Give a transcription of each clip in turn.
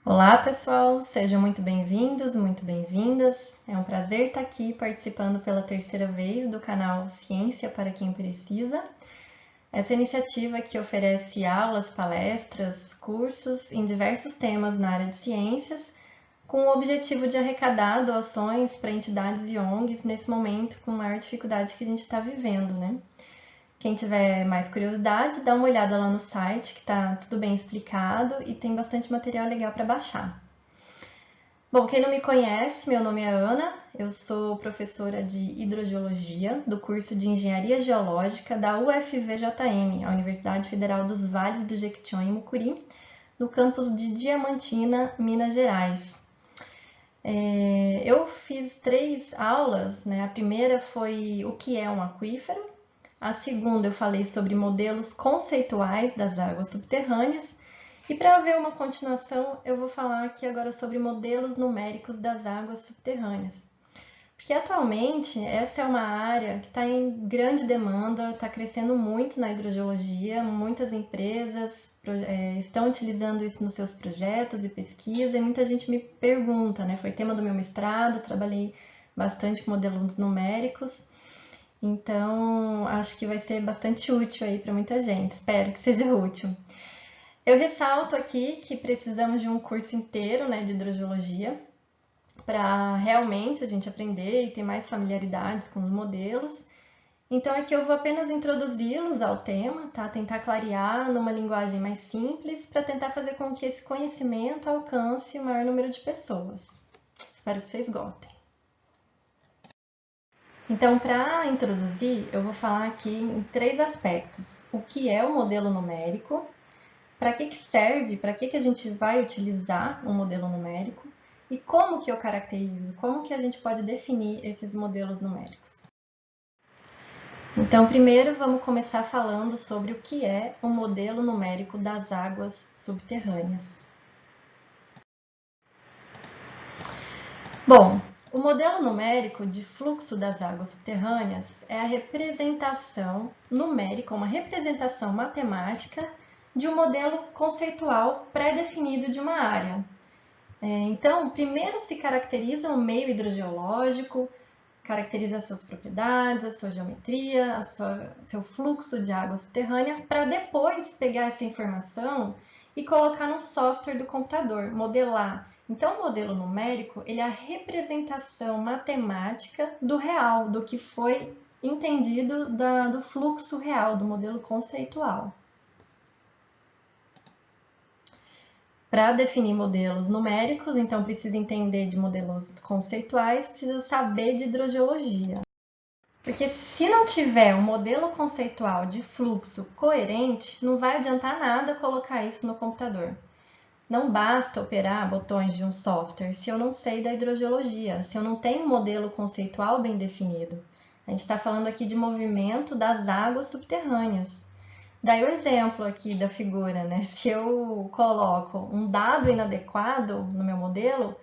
Olá, pessoal! Sejam muito bem-vindos, muito bem-vindas. É um prazer estar aqui participando pela terceira vez do canal Ciência para quem Precisa. Essa iniciativa que oferece aulas, palestras, cursos em diversos temas na área de ciências, com o objetivo de arrecadar doações para entidades e ONGs nesse momento com maior dificuldade que a gente está vivendo, né? Quem tiver mais curiosidade, dá uma olhada lá no site, que está tudo bem explicado e tem bastante material legal para baixar. Bom, quem não me conhece, meu nome é Ana, eu sou professora de Hidrogeologia do curso de Engenharia Geológica da UFVJM, a Universidade Federal dos Vales do Jequitinhonha e Mucuri, no campus de Diamantina, Minas Gerais. Eu fiz 3 aulas, né? A primeira foi o que é um aquífero, a segunda eu falei sobre modelos conceituais das águas subterrâneas, e para haver uma continuação, eu vou falar aqui agora sobre modelos numéricos das águas subterrâneas. Porque atualmente essa é uma área que está em grande demanda, está crescendo muito na hidrogeologia, muitas empresas estão utilizando isso nos seus projetos e pesquisa, e muita gente me pergunta, né? Foi tema do meu mestrado, trabalhei bastante com modelos numéricos, então acho que vai ser bastante útil aí para muita gente, espero que seja útil. Eu ressalto aqui que precisamos de um curso inteiro, né, de hidrogeologia para realmente a gente aprender e ter mais familiaridades com os modelos. Então aqui eu vou apenas introduzi-los ao tema, tá? Tentar clarear numa linguagem mais simples para tentar fazer com que esse conhecimento alcance o maior número de pessoas. Espero que vocês gostem. Então, para introduzir, eu vou falar aqui em 3 aspectos. O que é o modelo numérico, para que serve, para que a gente vai utilizar um modelo numérico e como que eu caracterizo, como que a gente pode definir esses modelos numéricos. Então, primeiro vamos começar falando sobre o que é um modelo numérico das águas subterrâneas. Bom, o modelo numérico de fluxo das águas subterrâneas é a representação numérica, uma representação matemática de um modelo conceitual pré-definido de uma área. Então, primeiro se caracteriza o meio hidrogeológico, caracteriza as suas propriedades, a sua geometria, seu fluxo de água subterrânea, para depois pegar essa informação e colocar no software do computador, modelar. Então, o modelo numérico ele é a representação matemática do real, do que foi entendido do fluxo real, do modelo conceitual. Para definir modelos numéricos, então precisa entender de modelos conceituais, precisa saber de hidrogeologia. Porque se não tiver um modelo conceitual de fluxo coerente, não vai adiantar nada colocar isso no computador. Não basta operar botões de um software se eu não sei da hidrogeologia, se eu não tenho um modelo conceitual bem definido. A gente está falando aqui de movimento das águas subterrâneas. Daí o exemplo aqui da figura, né? Se eu coloco um dado inadequado no meu modelo,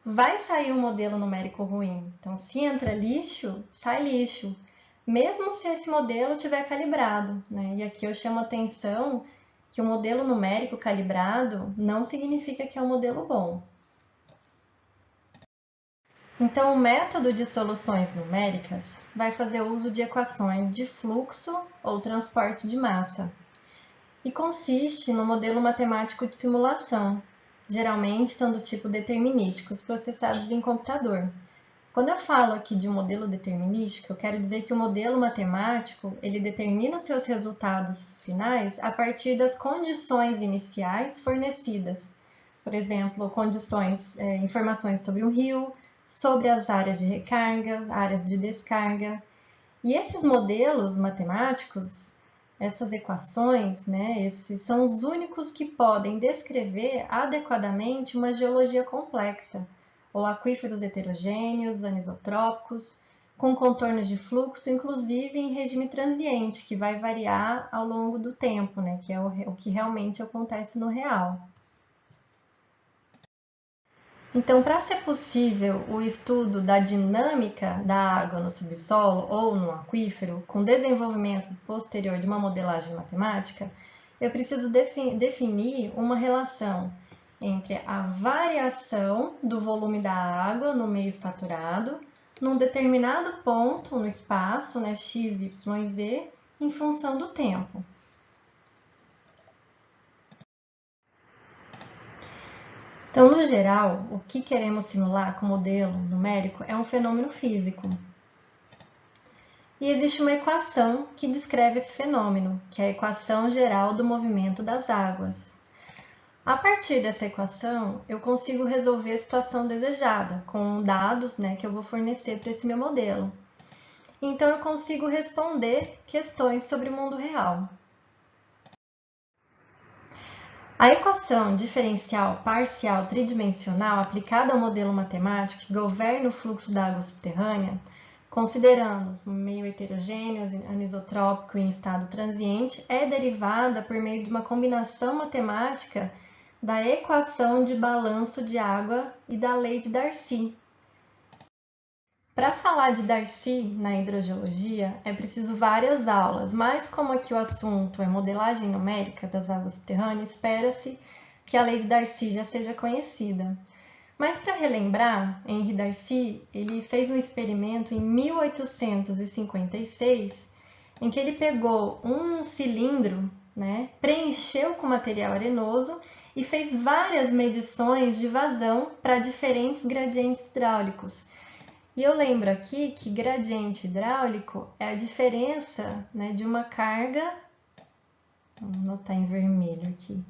vai sair um modelo numérico ruim. Então, se entra lixo, sai lixo, mesmo se esse modelo estiver calibrado, né? E aqui eu chamo a atenção que o modelo numérico calibrado não significa que é um modelo bom. Então, o método de soluções numéricas vai fazer uso de equações de fluxo ou transporte de massa e consiste no modelo matemático de simulação. Geralmente são do tipo determinísticos, processados em computador. Quando eu falo aqui de um modelo determinístico, eu quero dizer que o modelo matemático ele determina os seus resultados finais a partir das condições iniciais fornecidas. Por exemplo, informações sobre um rio, sobre as áreas de recarga, áreas de descarga. E esses modelos matemáticos, essas equações, né, esses são os únicos que podem descrever adequadamente uma geologia complexa, ou aquíferos heterogêneos, anisotrópicos, com contornos de fluxo, inclusive em regime transiente, que vai variar ao longo do tempo, né, que é o que realmente acontece no real. Então, para ser possível o estudo da dinâmica da água no subsolo ou no aquífero, com desenvolvimento posterior de uma modelagem matemática, eu preciso definir uma relação entre a variação do volume da água no meio saturado num determinado ponto no espaço, né, x, y, z, em função do tempo. Então, no geral, o que queremos simular com modelo numérico é um fenômeno físico. E existe uma equação que descreve esse fenômeno, que é a equação geral do movimento das águas. A partir dessa equação, eu consigo resolver a situação desejada, com dados, né, que eu vou fornecer para esse meu modelo. Então, eu consigo responder questões sobre o mundo real. A equação diferencial parcial tridimensional aplicada ao modelo matemático que governa o fluxo da água subterrânea, considerando o meio heterogêneo, anisotrópico e em estado transiente, é derivada por meio de uma combinação matemática da equação de balanço de água e da lei de Darcy. Para falar de Darcy na hidrogeologia, é preciso várias aulas, mas como aqui o assunto é modelagem numérica das águas subterrâneas, espera-se que a lei de Darcy já seja conhecida. Mas para relembrar, Henri Darcy, ele fez um experimento em 1856, em que ele pegou um cilindro, né, preencheu com material arenoso e fez várias medições de vazão para diferentes gradientes hidráulicos. E eu lembro aqui que gradiente hidráulico é a diferença, né, de uma carga, vou anotar em vermelho aqui,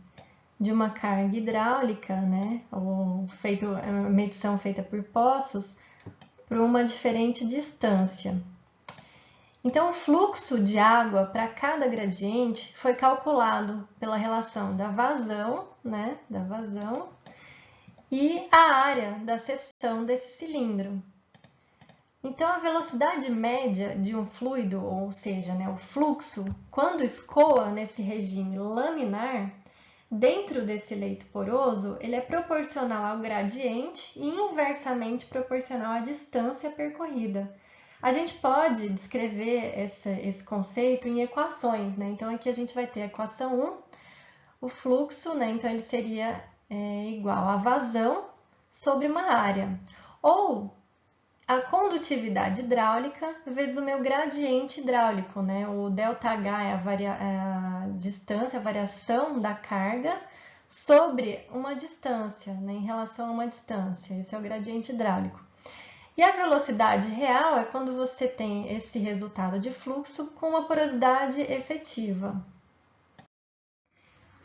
de uma carga hidráulica, né, ou medição feita por poços, para uma diferente distância. Então, o fluxo de água para cada gradiente foi calculado pela relação da vazão, né, e a área da seção desse cilindro. Então, a velocidade média de um fluido, ou seja, né, o fluxo, quando escoa nesse regime laminar, dentro desse leito poroso, ele é proporcional ao gradiente e inversamente proporcional à distância percorrida. A gente pode descrever esse conceito em equações, né? Então, aqui a gente vai ter a equação 1, o fluxo, né? Então, ele seria igual a vazão sobre uma área. Ou a condutividade hidráulica vezes o meu gradiente hidráulico, né? O ΔH é a distância, a variação da carga sobre uma distância, né? Em relação a uma distância. Esse é o gradiente hidráulico. E a velocidade real é quando você tem esse resultado de fluxo com uma porosidade efetiva.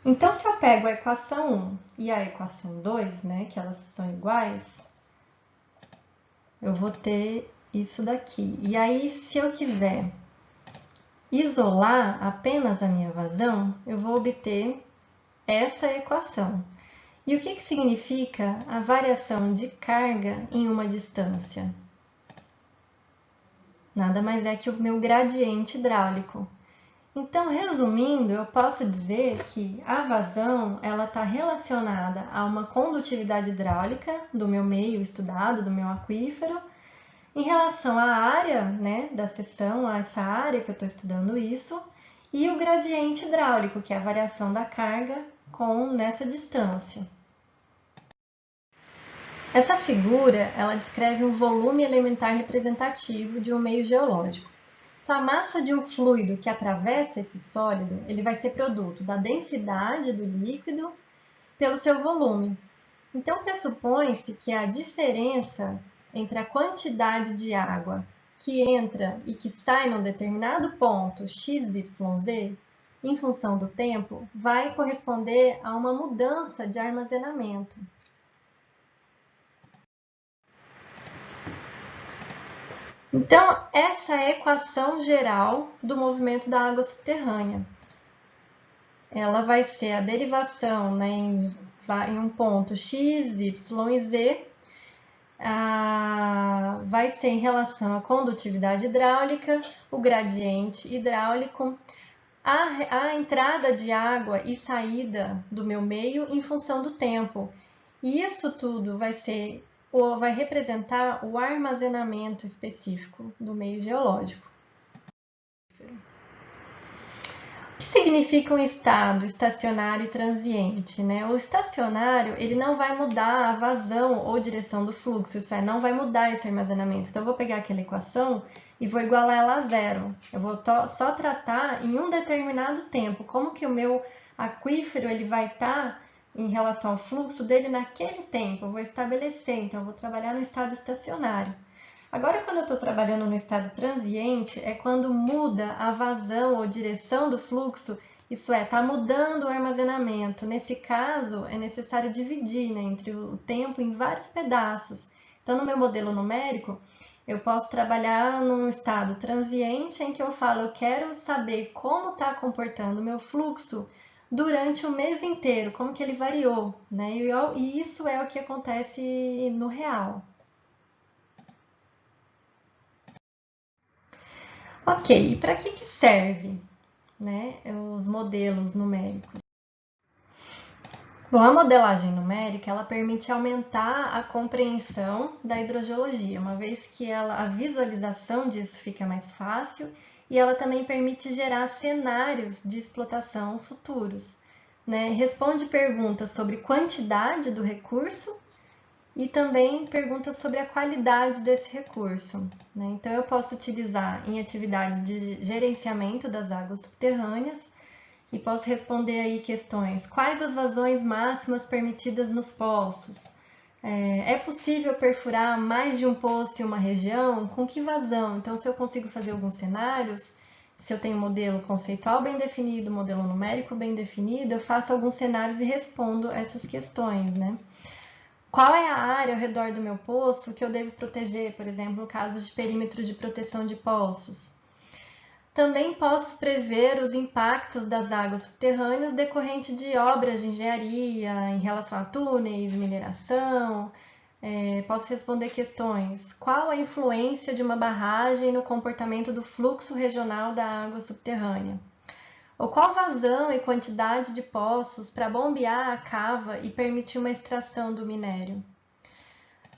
Então, se eu pego a equação 1 e a equação 2, né, que elas são iguais, eu vou ter isso daqui. E aí, se eu quiser isolar apenas a minha vazão, eu vou obter essa equação. E o que significa a variação de carga em uma distância? Nada mais é que o meu gradiente hidráulico. Então, resumindo, eu posso dizer que a vazão ela está relacionada a uma condutividade hidráulica do meu meio estudado, do meu aquífero, em relação à área, né, da seção, a essa área que eu estou estudando isso, e o gradiente hidráulico, que é a variação da carga nessa distância. Essa figura, ela descreve um volume elementar representativo de um meio geológico. Então, a massa de um fluido que atravessa esse sólido, ele vai ser produto da densidade do líquido pelo seu volume. Então, pressupõe-se que a diferença entre a quantidade de água que entra e que sai num determinado ponto XYZ, em função do tempo, vai corresponder a uma mudança de armazenamento. Então, essa é a equação geral do movimento da água subterrânea. Ela vai ser a derivação, né, em um ponto x, y e z, vai ser em relação à condutividade hidráulica, o gradiente hidráulico, a entrada de água e saída do meu meio em função do tempo. E isso tudo vai representar o armazenamento específico do meio geológico. O que significa um estado estacionário e transiente, né? O estacionário, ele não vai mudar a vazão ou direção do fluxo, isso é, não vai mudar esse armazenamento. Então, eu vou pegar aquela equação e vou igualar ela a zero. Eu vou só tratar em um determinado tempo, como que o meu aquífero ele vai estar em relação ao fluxo dele naquele tempo. Eu vou estabelecer, então eu vou trabalhar no estado estacionário. Agora, quando eu estou trabalhando no estado transiente, é quando muda a vazão ou direção do fluxo, isso é, está mudando o armazenamento. Nesse caso, é necessário dividir, né, entre o tempo em vários pedaços. Então, no meu modelo numérico, eu posso trabalhar num estado transiente em que eu falo, eu quero saber como está comportando o meu fluxo durante o mês inteiro, como que ele variou, né? E isso é o que acontece no real. Ok, e para que serve, né, os modelos numéricos? Bom, a modelagem numérica ela permite aumentar a compreensão da hidrogeologia, uma vez que a visualização disso fica mais fácil e ela também permite gerar cenários de explotação futuros, né? Responde perguntas sobre quantidade do recurso e também perguntas sobre a qualidade desse recurso, né? Então, eu posso utilizar em atividades de gerenciamento das águas subterrâneas e posso responder aí questões: quais as vazões máximas permitidas nos poços? É possível perfurar mais de um poço em uma região? Com que vazão? Então, se eu consigo fazer alguns cenários, se eu tenho um modelo conceitual bem definido, modelo numérico bem definido, eu faço alguns cenários e respondo essas questões, né? Qual é a área ao redor do meu poço que eu devo proteger, por exemplo, no caso de perímetro de proteção de poços? Também posso prever os impactos das águas subterrâneas decorrentes de obras de engenharia em relação a túneis, mineração. Posso responder questões: qual a influência de uma barragem no comportamento do fluxo regional da água subterrânea? Ou qual vazão e quantidade de poços para bombear a cava e permitir uma extração do minério?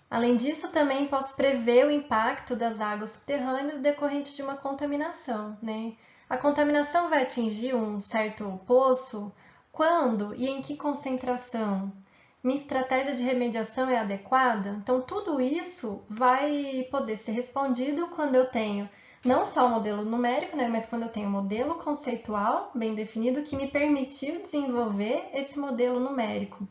Além disso, também posso prever o impacto das águas subterrâneas decorrente de uma contaminação, né? A contaminação vai atingir um certo poço? Quando e em que concentração? Minha estratégia de remediação é adequada? Então, tudo isso vai poder ser respondido quando eu tenho não só o modelo numérico, né, mas quando eu tenho um modelo conceitual bem definido que me permitiu desenvolver esse modelo numérico.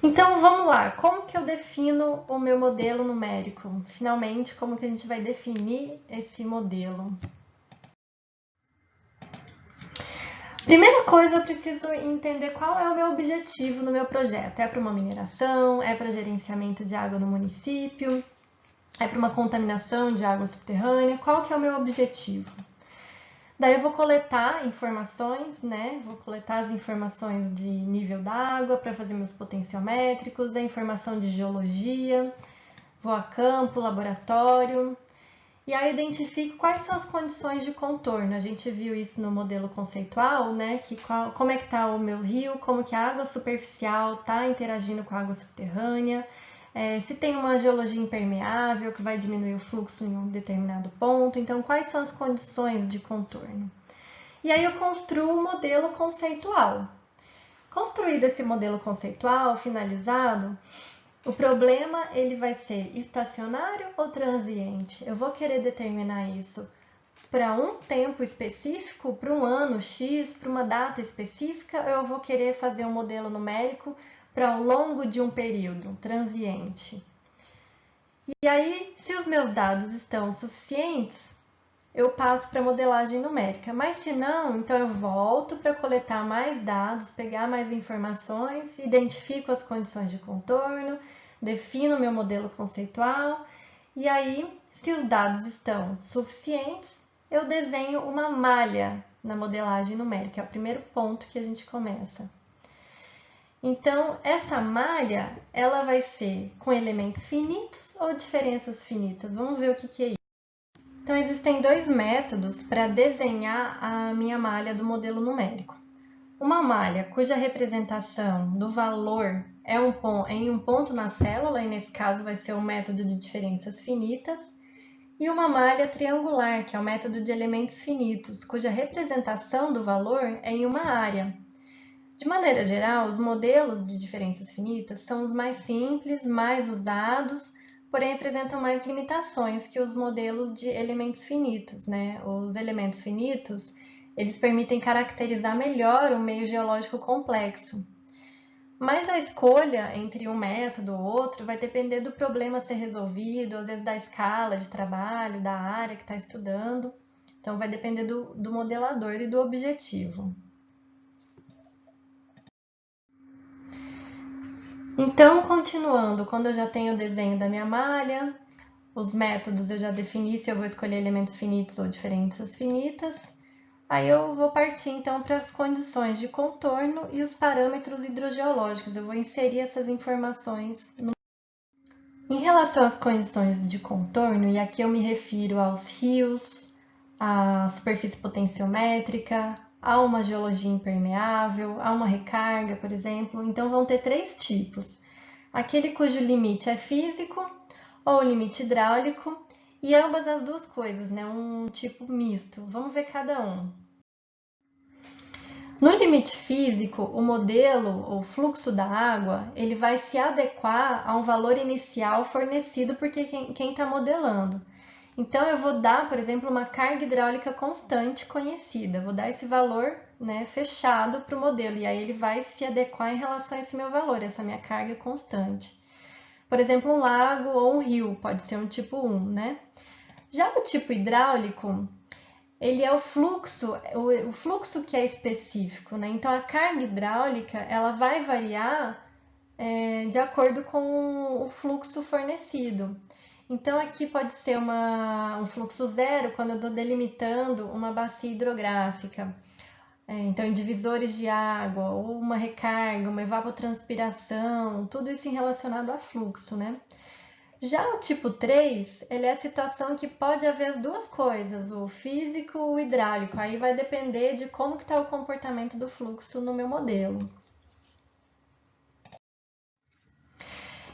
Então, vamos lá. Como que eu defino o meu modelo numérico? Finalmente, como que a gente vai definir esse modelo? Primeira coisa, eu preciso entender qual é o meu objetivo no meu projeto. É para uma mineração? É para gerenciamento de água no município? É para uma contaminação de água subterrânea? Qual que é o meu objetivo? Daí eu vou coletar informações, né? Vou coletar as informações de nível d'água para fazer meus potenciométricos, a informação de geologia, vou a campo, laboratório, e aí identifico quais são as condições de contorno. A gente viu isso no modelo conceitual, né? Como é que está o meu rio, como que a água superficial está interagindo com a água subterrânea, se tem uma geologia impermeável que vai diminuir o fluxo em um determinado ponto. Então, quais são as condições de contorno? E aí eu construo o modelo conceitual. Construído esse modelo conceitual, finalizado, o problema ele vai ser estacionário ou transiente? Eu vou querer determinar isso para um tempo específico, para um ano X, para uma data específica, ou eu vou querer fazer um modelo numérico para ao longo de um período transiente? E aí, se os meus dados estão suficientes, eu passo para a modelagem numérica. Mas se não, então eu volto para coletar mais dados, pegar mais informações, identifico as condições de contorno, defino o meu modelo conceitual e aí, se os dados estão suficientes, eu desenho uma malha na modelagem numérica. É o primeiro ponto que a gente começa. Então, essa malha, ela vai ser com elementos finitos ou diferenças finitas? Vamos ver o que é isso. Então, existem dois métodos para desenhar a minha malha do modelo numérico. Uma malha cuja representação do valor é em um ponto na célula, e nesse caso vai ser o método de diferenças finitas, e uma malha triangular, que é o método de elementos finitos, cuja representação do valor é em uma área. De maneira geral, os modelos de diferenças finitas são os mais simples, mais usados, porém apresentam mais limitações que os modelos de elementos finitos, né? Os elementos finitos, eles permitem caracterizar melhor o meio geológico complexo. Mas a escolha entre um método ou outro vai depender do problema a ser resolvido, às vezes da escala de trabalho, da área que está estudando. Então, vai depender do modelador e do objetivo. Então, continuando, quando eu já tenho o desenho da minha malha, os métodos eu já defini se eu vou escolher elementos finitos ou diferenças finitas. Aí eu vou partir então para as condições de contorno e os parâmetros hidrogeológicos. Eu vou inserir essas informações. Em relação às condições de contorno, e aqui eu me refiro aos rios, à superfície potenciométrica, a uma geologia impermeável, a uma recarga, por exemplo. Então, vão ter três tipos. Aquele cujo limite é físico ou limite hidráulico, e ambas as duas coisas, né? Um tipo misto. Vamos ver cada um. No limite físico, o modelo ou fluxo da água, ele vai se adequar a um valor inicial fornecido por quem está modelando. Então, eu vou dar, por exemplo, uma carga hidráulica constante conhecida. Vou dar esse valor, né, fechado para o modelo, e aí ele vai se adequar em relação a esse meu valor, essa minha carga constante. Por exemplo, um lago ou um rio, pode ser um tipo 1, né? Já o tipo hidráulico, ele é o fluxo que é específico, né? Então, a carga hidráulica, ela vai variar de acordo com o fluxo fornecido. Então, aqui pode ser um fluxo zero, quando eu estou delimitando uma bacia hidrográfica. Então, em divisores de água, ou uma recarga, uma evapotranspiração, tudo isso relacionado a fluxo, né? Já o tipo 3, ele é a situação que pode haver as duas coisas, o físico e o hidráulico. Aí vai depender de como está o comportamento do fluxo no meu modelo.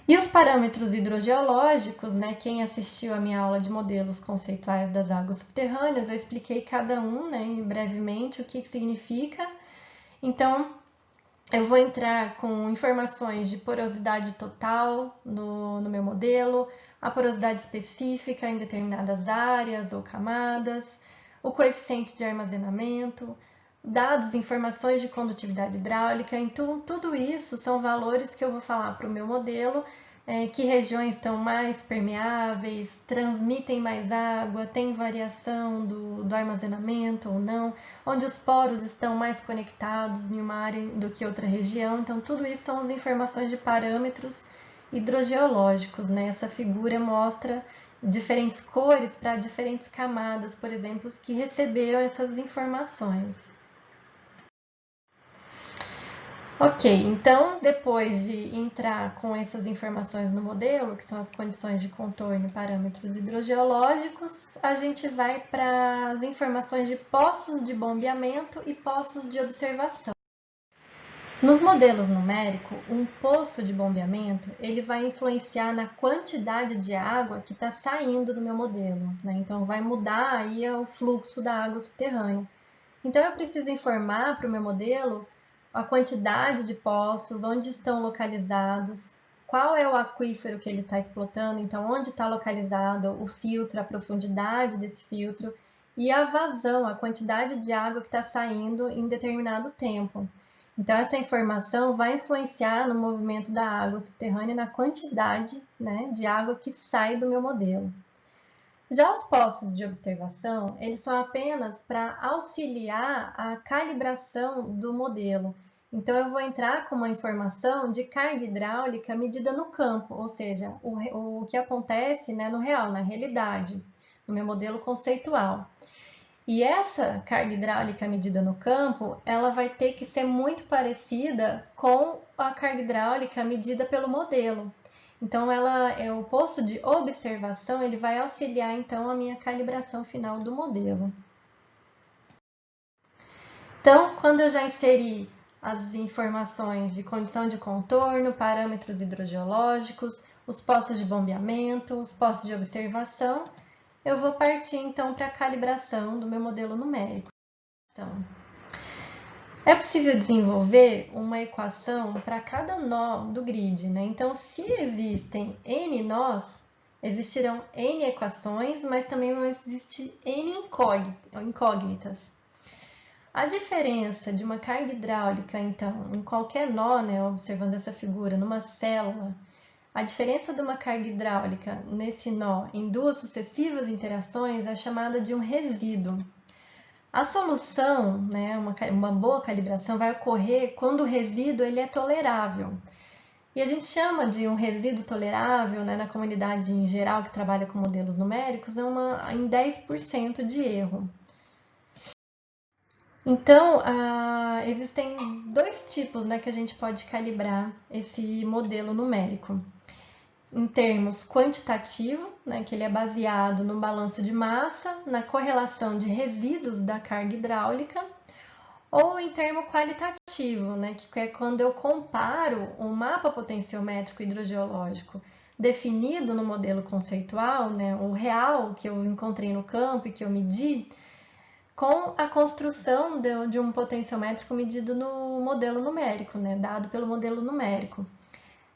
E os parâmetros hidrogeológicos, né? Quem assistiu a minha aula de modelos conceituais das águas subterrâneas, eu expliquei cada um, né, brevemente, o que significa. Então, eu vou entrar com informações de porosidade total no meu modelo, a porosidade específica em determinadas áreas ou camadas, o coeficiente de armazenamento, dados, informações de condutividade hidráulica. Então, tudo isso são valores que eu vou falar para o meu modelo, que regiões estão mais permeáveis, transmitem mais água, tem variação do armazenamento ou não, onde os poros estão mais conectados em uma área do que outra região. Então, tudo isso são as informações de parâmetros hidrogeológicos, né? Essa figura mostra diferentes cores para diferentes camadas, por exemplo, que receberam essas informações. Ok, então depois de entrar com essas informações no modelo, que são as condições de contorno e parâmetros hidrogeológicos, a gente vai para as informações de poços de bombeamento e poços de observação. Nos modelos numéricos, um poço de bombeamento ele vai influenciar na quantidade de água que está saindo do meu modelo, né? Então vai mudar aí o fluxo da água subterrânea. Então eu preciso informar para o meu modelo a quantidade de poços, onde estão localizados, qual é o aquífero que ele está explotando, então onde está localizado o filtro, a profundidade desse filtro e a vazão, a quantidade de água que está saindo em determinado tempo. Então essa informação vai influenciar no movimento da água subterrânea, na quantidade, né, de água que sai do meu modelo. Já os poços de observação, eles são apenas para auxiliar a calibração do modelo. Então, eu vou entrar com uma informação de carga hidráulica medida no campo, ou seja, o que acontece, né, no real, na realidade, no meu modelo conceitual. E essa carga hidráulica medida no campo, ela vai ter que ser muito parecida com a carga hidráulica medida pelo modelo. Então, o poço de observação, ele vai auxiliar, então, a minha calibração final do modelo. Então, quando eu já inseri as informações de condição de contorno, parâmetros hidrogeológicos, os poços de bombeamento, os poços de observação, eu vou partir então para a calibração do meu modelo numérico. É possível desenvolver uma equação para cada nó do grid, né? Então, se existem n nós, existirão n equações, mas também vão existir n incógnitas. A diferença de uma carga hidráulica, então, em qualquer nó, né, observando essa figura, numa célula, a diferença de uma carga hidráulica nesse nó em duas sucessivas interações é chamada de um resíduo. A solução, né, uma boa calibração, vai ocorrer quando o resíduo ele é tolerável. E a gente chama de um resíduo tolerável, né, na comunidade em geral que trabalha com modelos numéricos, em 10% de erro. Então, existem dois tipos, né, que a gente pode calibrar esse modelo numérico. Em termos quantitativo, né, que ele é baseado no balanço de massa, na correlação de resíduos da carga hidráulica, ou em termo qualitativo, né, que é quando eu comparo um mapa potenciométrico hidrogeológico definido no modelo conceitual, né, o real que eu encontrei no campo e que eu medi, com a construção de um potenciométrico medido no modelo numérico, né, dado pelo modelo numérico.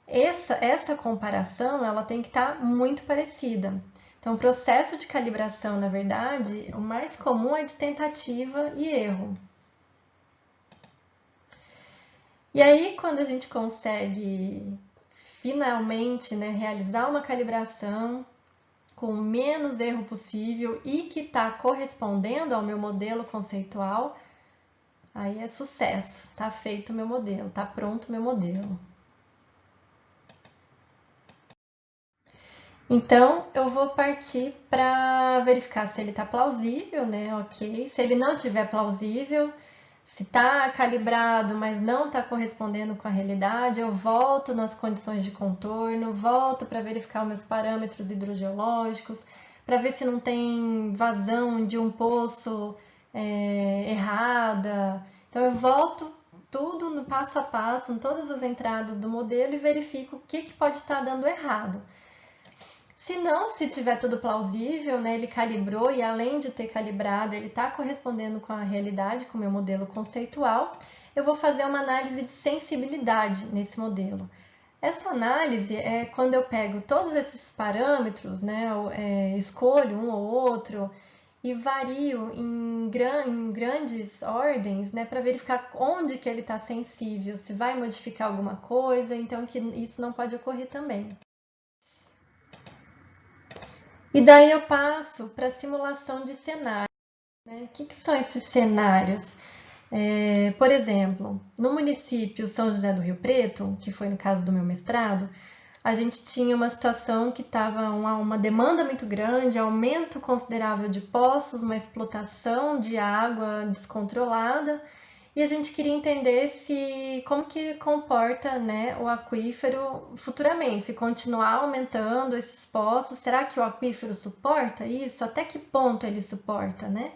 Essa comparação ela tem que estar muito parecida. Então, o processo de calibração, na verdade, o mais comum é de tentativa e erro. E aí, quando a gente consegue finalmente, né, realizar uma calibração com o menos erro possível e que está correspondendo ao meu modelo conceitual, aí é sucesso, está feito o meu modelo, está pronto o meu modelo. Então, eu vou partir para verificar se ele está plausível, né? Ok. Se ele não estiver plausível, se está calibrado, mas não está correspondendo com a realidade, eu volto nas condições de contorno, volto para verificar os meus parâmetros hidrogeológicos, para ver se não tem vazão de um poço errada. Então, eu volto tudo no passo a passo, em todas as entradas do modelo e verifico o que pode estar dando errado. Se não, se tiver tudo plausível, né, ele calibrou e além de ter calibrado, ele está correspondendo com a realidade, com o meu modelo conceitual, eu vou fazer uma análise de sensibilidade nesse modelo. Essa análise é quando eu pego todos esses parâmetros, né, escolho um ou outro e vario em grandes ordens, né, para verificar onde que ele está sensível, se vai modificar alguma coisa, então que isso não pode ocorrer também. E daí eu passo para a simulação de cenários. Né? O que são esses cenários? Por exemplo, no município São José do Rio Preto, que foi no caso do meu mestrado, a gente tinha uma situação que estava uma demanda muito grande, aumento considerável de poços, uma explotação de água descontrolada, e a gente queria entender como que comporta, né, o aquífero futuramente, se continuar aumentando esses poços, será que o aquífero suporta isso? Até que ponto ele suporta, né?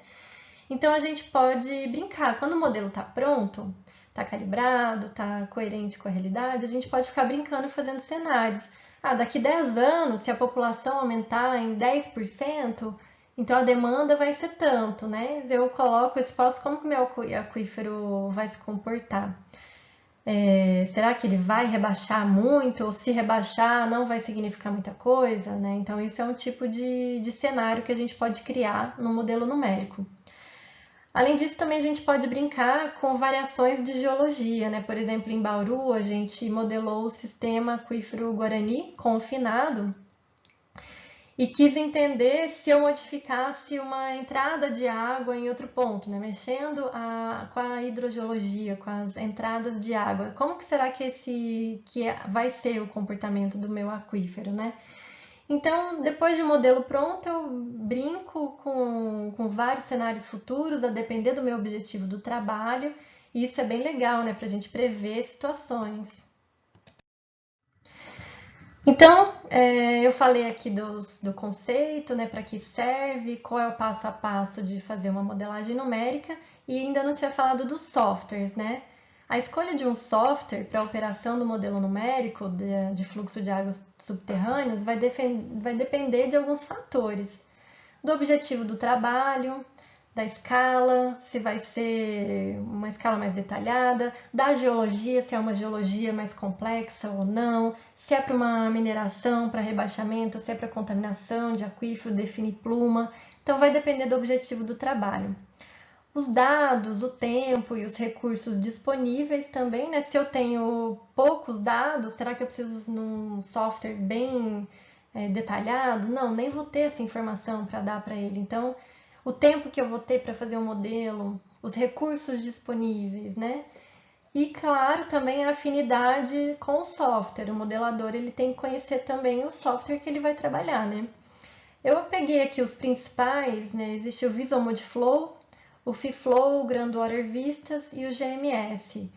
Então a gente pode brincar, quando o modelo está pronto, está calibrado, está coerente com a realidade, a gente pode ficar brincando e fazendo cenários. Daqui 10 anos, se a população aumentar em 10%, então a demanda vai ser tanto, né? Eu coloco esse poço, como que o meu aquífero vai se comportar? Será que ele vai rebaixar muito? Ou se rebaixar, não vai significar muita coisa, né? Então, isso é um tipo de cenário que a gente pode criar no modelo numérico. Além disso, também a gente pode brincar com variações de geologia, né? Por exemplo, em Bauru, a gente modelou o sistema aquífero Guarani confinado e quis entender se eu modificasse uma entrada de água em outro ponto, né? Mexendo com a hidrogeologia, com as entradas de água. Como que será que vai ser o comportamento do meu aquífero, né? Então, depois de um modelo pronto, eu brinco com vários cenários futuros, a depender do meu objetivo do trabalho, e isso é bem legal, né, para a gente prever situações. Então, eu falei aqui do conceito, né, para que serve, qual é o passo a passo de fazer uma modelagem numérica, e ainda não tinha falado dos softwares, né? A escolha de um software para a operação do modelo numérico de fluxo de águas subterrâneas vai depender de alguns fatores. do objetivo do trabalho, da escala, se vai ser uma escala mais detalhada, da geologia, se é uma geologia mais complexa ou não, se é para uma mineração, para rebaixamento, se é para contaminação de aquífero, definir pluma. Então vai depender do objetivo do trabalho. Os dados, o tempo e os recursos disponíveis também, né? Se eu tenho poucos dados, será que eu preciso de um software bem detalhado? Não, nem vou ter essa informação para dar para ele. Então, o tempo que eu vou ter para fazer um modelo, os recursos disponíveis, né? E claro, também a afinidade com o software. O modelador ele tem que conhecer também o software que ele vai trabalhar, né? Eu peguei aqui os principais, né? Existe o Visual Mode-Flow, o FIFlow, o Groundwater Vistas e o GMS.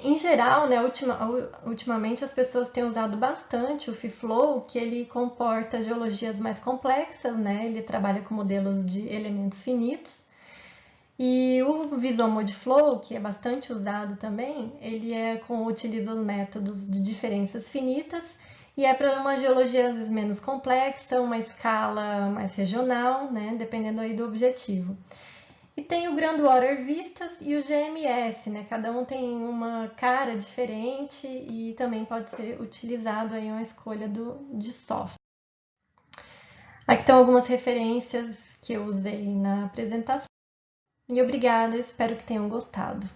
Em geral, né, ultimamente as pessoas têm usado bastante o FIFlow, que ele comporta geologias mais complexas, né? Ele trabalha com modelos de elementos finitos. E o Visual Mode Flow, que é bastante usado também, ele utiliza os métodos de diferenças finitas e é para uma geologia às vezes menos complexa, uma escala mais regional, né, dependendo aí do objetivo. E tem o Groundwater Vistas e o GMS, né? Cada um tem uma cara diferente e também pode ser utilizado aí uma escolha de software. Aqui estão algumas referências que eu usei na apresentação. E obrigada, espero que tenham gostado.